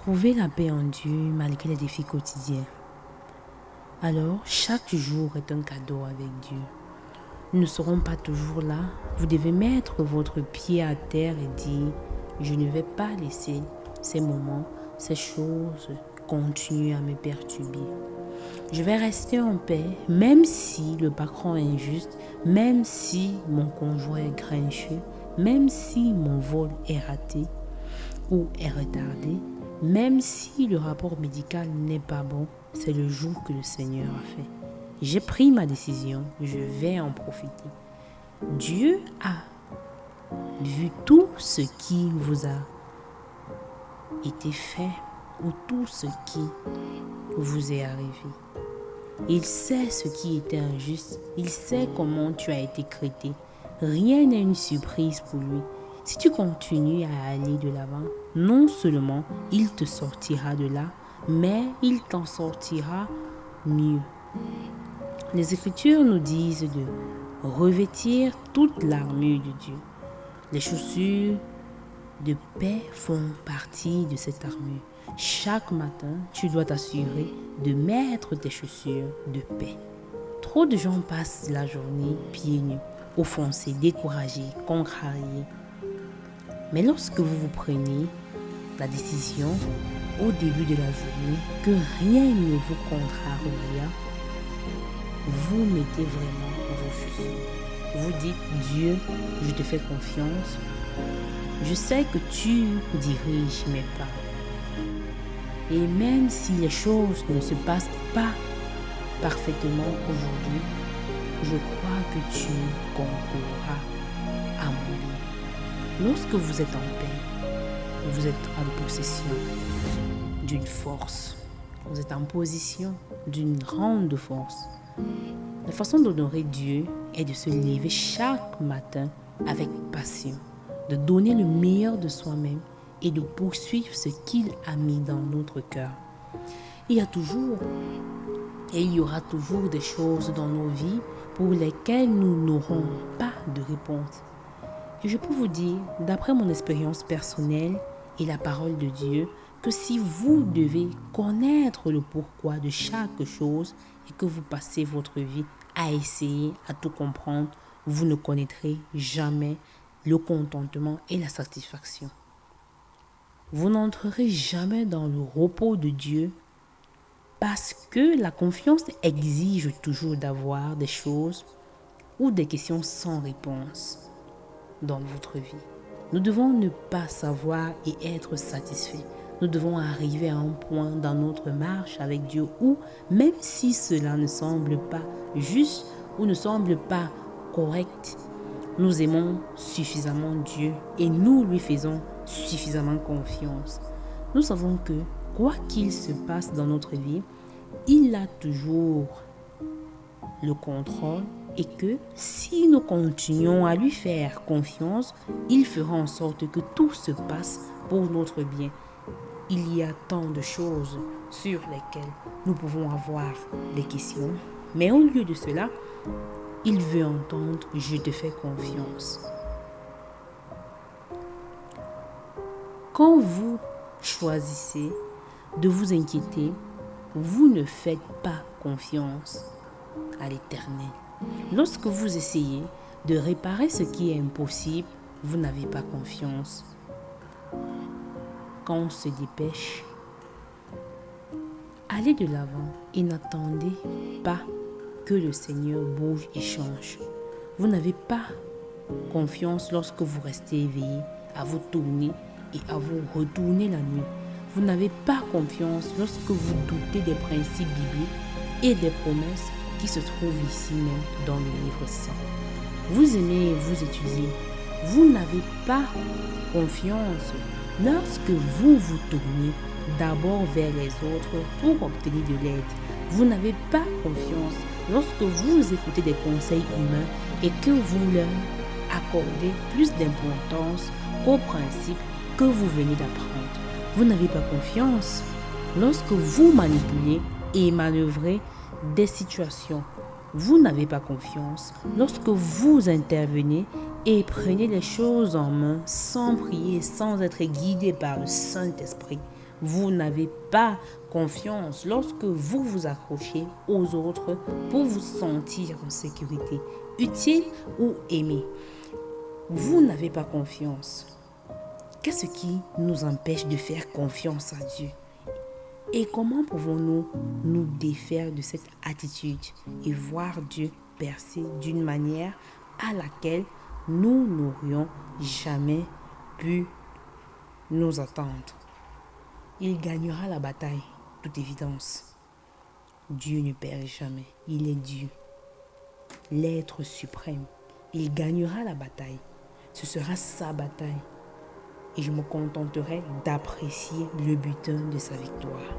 Trouver la paix en Dieu malgré les défis quotidiens. Alors, chaque jour est un cadeau avec Dieu. Nous ne serons pas toujours là. Vous devez mettre votre pied à terre et dire, je ne vais pas laisser ces moments, ces choses continuer à me perturber. Je vais rester en paix, même si le patron est injuste, même si mon conjoint est grincheux, même si mon vol est raté ou est retardé, même si le rapport médical n'est pas bon, c'est le jour que le Seigneur a fait. J'ai pris ma décision, je vais en profiter. Dieu a vu tout ce qui vous a été fait ou tout ce qui vous est arrivé. Il sait ce qui était injuste, il sait comment tu as été traité. Rien n'est une surprise pour lui. Si tu continues à aller de l'avant, non seulement il te sortira de là, mais il t'en sortira mieux. Les Écritures nous disent de revêtir toute l'armure de Dieu. Les chaussures de paix font partie de cette armure. Chaque matin, tu dois t'assurer de mettre tes chaussures de paix. Trop de gens passent la journée pieds nus, offensés, découragés, contrariés. Mais lorsque vous prenez la décision au début de la journée que rien ne vous contrariera, vous mettez vraiment vos chaussures. Vous dites, Dieu, je te fais confiance. Je sais que tu diriges mes pas. Et même si les choses ne se passent pas parfaitement aujourd'hui, je crois que tu concourras à mon bien. Lorsque vous êtes en paix, vous êtes en possession d'une force. Vous êtes en position d'une grande force. La façon d'honorer Dieu est de se lever chaque matin avec passion, de donner le meilleur de soi-même et de poursuivre ce qu'il a mis dans notre cœur. Il y a toujours et il y aura toujours des choses dans nos vies pour lesquelles nous n'aurons pas de réponse. Et je peux vous dire, d'après mon expérience personnelle et la parole de Dieu, que si vous devez connaître le pourquoi de chaque chose et que vous passez votre vie à essayer, à tout comprendre, vous ne connaîtrez jamais le contentement et la satisfaction. Vous n'entrerez jamais dans le repos de Dieu parce que la confiance exige toujours d'avoir des choses ou des questions sans réponse dans votre vie. Nous devons ne pas savoir et être satisfaits. Nous devons arriver à un point dans notre marche avec Dieu où, même si cela ne semble pas juste ou ne semble pas correct, nous aimons suffisamment Dieu et nous lui faisons suffisamment confiance. Nous savons que, quoi qu'il se passe dans notre vie, il a toujours le contrôle et que si nous continuons à lui faire confiance, il fera en sorte que tout se passe pour notre bien. Il y a tant de choses sur lesquelles nous pouvons avoir des questions, mais au lieu de cela, il veut entendre « Je te fais confiance ». Quand vous choisissez de vous inquiéter, vous ne faites pas confiance à l'Éternel. Lorsque vous essayez de réparer ce qui est impossible, vous n'avez pas confiance. Quand on se dépêche, allez de l'avant et n'attendez pas que le Seigneur bouge et change. Vous n'avez pas confiance lorsque vous restez éveillé, à vous tourner et à vous retourner la nuit. Vous n'avez pas confiance lorsque vous doutez des principes bibliques et des promesses qui se trouvent ici même dans le livre saint. Vous aimez vous étudier. Vous n'avez pas confiance lorsque vous vous tournez d'abord vers les autres pour obtenir de l'aide. Vous n'avez pas confiance lorsque vous écoutez des conseils humains et que vous leur accordez plus d'importance qu'aux principes que vous venez d'apprendre. Vous n'avez pas confiance lorsque vous manipulez et manœuvrez des situations. Vous n'avez pas confiance lorsque vous intervenez et prenez les choses en main sans prier, sans être guidé par le Saint-Esprit. Vous n'avez pas confiance lorsque vous vous accrochez aux autres pour vous sentir en sécurité, utile ou aimé. Vous n'avez pas confiance. Qu'est-ce qui nous empêche de faire confiance à Dieu? Et comment pouvons-nous nous défaire de cette attitude et voir Dieu percer d'une manière à laquelle nous n'aurions jamais pu nous attendre? Il gagnera la bataille, toute évidence. Dieu ne perd jamais, il est Dieu, l'être suprême. Il gagnera la bataille, ce sera sa bataille. Et je me contenterai d'apprécier le butin de sa victoire.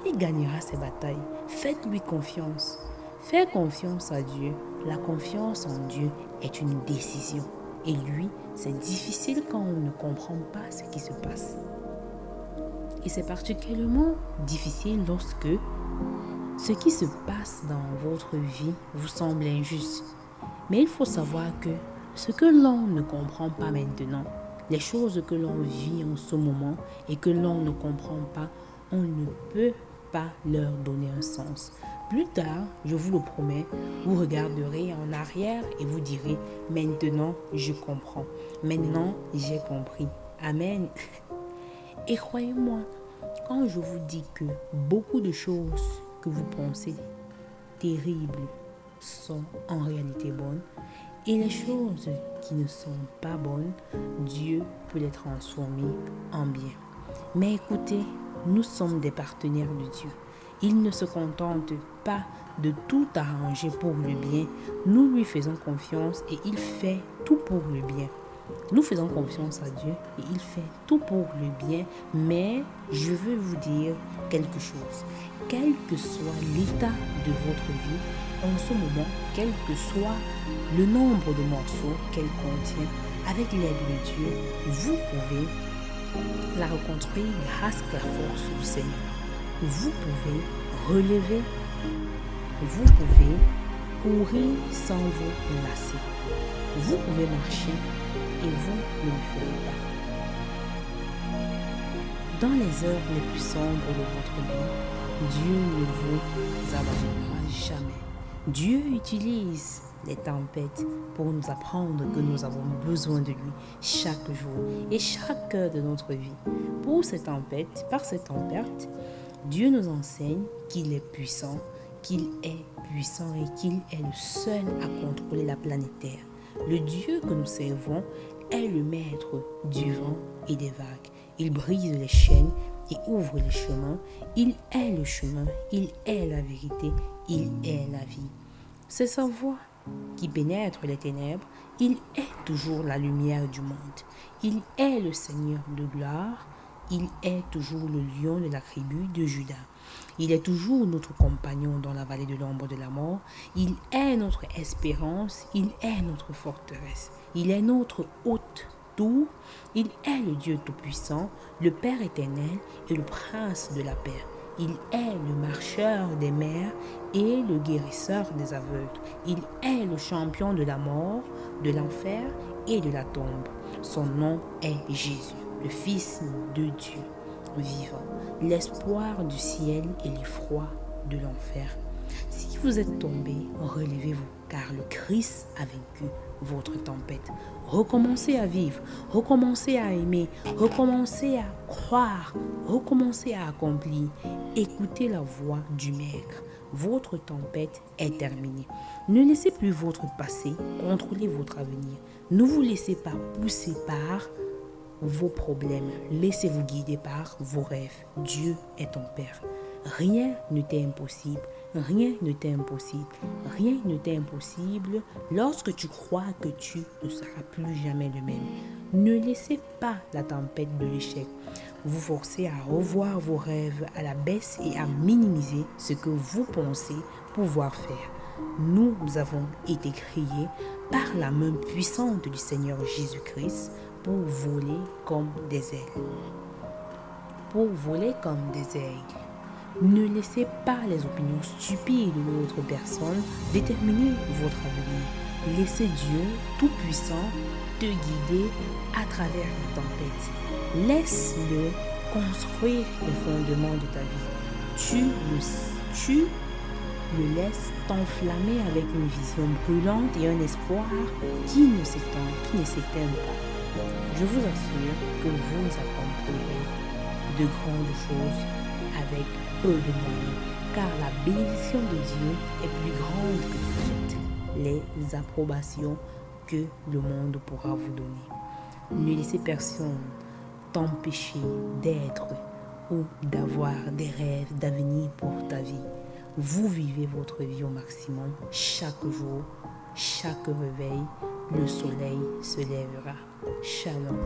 Il gagnera ses batailles. Faites-lui confiance. Faire confiance à Dieu, la confiance en Dieu est une décision. Et lui, c'est difficile quand on ne comprend pas ce qui se passe. Et c'est particulièrement difficile lorsque ce qui se passe dans votre vie vous semble injuste. Mais il faut savoir que ce que l'on ne comprend pas maintenant, les choses que l'on vit en ce moment et que l'on ne comprend pas, on ne peut pas leur donner un sens. Plus tard, je vous le promets, vous regarderez en arrière et vous direz « Maintenant, je comprends. Maintenant, j'ai compris. » Amen. Et croyez-moi, quand je vous dis que beaucoup de choses que vous pensez terribles sont en réalité bonnes, et les choses qui ne sont pas bonnes, Dieu peut les transformer en bien. Mais écoutez, nous sommes des partenaires de Dieu. Il ne se contente pas de tout arranger pour le bien. Nous lui faisons confiance et il fait tout pour le bien. Nous faisons confiance à Dieu et il fait tout pour le bien. Mais je veux vous dire quelque chose. Quel que soit l'état de votre vie, en ce moment, quel que soit le nombre de morceaux qu'elle contient, avec l'aide de Dieu, vous pouvez la reconstruire grâce à la force du Seigneur. Vous pouvez relever, vous pouvez courir sans vous lasser. Vous pouvez marcher et vous ne le ferez pas. Dans les heures les plus sombres de votre vie, Dieu ne vous abandonnera jamais. Dieu utilise les tempêtes pour nous apprendre que nous avons besoin de lui chaque jour et chaque heure de notre vie. Pour ces tempêtes, par ces tempêtes, Dieu nous enseigne qu'il est puissant et qu'il est le seul à contrôler la planète Terre. Le Dieu que nous servons est le maître du vent et des vagues. Il brise les chaînes et ouvre les chemins. Il est le chemin, il est la vérité, il est la vie. C'est sa voix qui pénètre les ténèbres. Il est toujours la lumière du monde. Il est le Seigneur de gloire. Il est toujours le lion de la tribu de Juda. Il est toujours notre compagnon dans la vallée de l'ombre de la mort. Il est notre espérance. Il est notre forteresse. Il est notre haute tour. Il est le Dieu tout-puissant, le Père éternel et le Prince de la paix. Il est le marcheur des mers et le guérisseur des aveugles. Il est le champion de la mort, de l'enfer et de la tombe. Son nom est Jésus, le Fils de Dieu vivant, l'espoir du ciel et l'effroi de l'enfer. Si vous êtes tombé, relevez-vous, car le Christ a vaincu votre tempête. Recommencez à vivre, recommencez à aimer, recommencez à croire, recommencez à accomplir. Écoutez la voix du Maître. Votre tempête est terminée. Ne laissez plus votre passé contrôler votre avenir. Ne vous laissez pas pousser par vos problèmes. Laissez-vous guider par vos rêves. Dieu est ton Père. Rien ne t'est impossible. Rien ne t'est impossible. Rien ne t'est impossible lorsque tu crois que tu ne seras plus jamais le même. Ne laissez pas la tempête de l'échec vous forcer à revoir vos rêves à la baisse et à minimiser ce que vous pensez pouvoir faire. Nous avons été créés par la main puissante du Seigneur Jésus-Christ pour voler comme des ailes. Pour voler comme des aigles. Ne laissez pas les opinions stupides de l'autre personne déterminer votre avenir. Laissez Dieu Tout-Puissant te guider à travers la tempête. Laisse-le construire les fondements de ta vie. Tu le laisses t'enflammer avec une vision brûlante et un espoir qui ne s'éteint pas. Je vous assure que vous accomplirez de grandes choses avec peu de moyens, car la bénédiction de Dieu est plus grande que toutes les approbations que le monde pourra vous donner. Ne laissez personne t'empêcher d'être ou d'avoir des rêves d'avenir pour ta vie. Vous vivez votre vie au maximum. Chaque jour, chaque réveil, le soleil se lèvera. Shalom.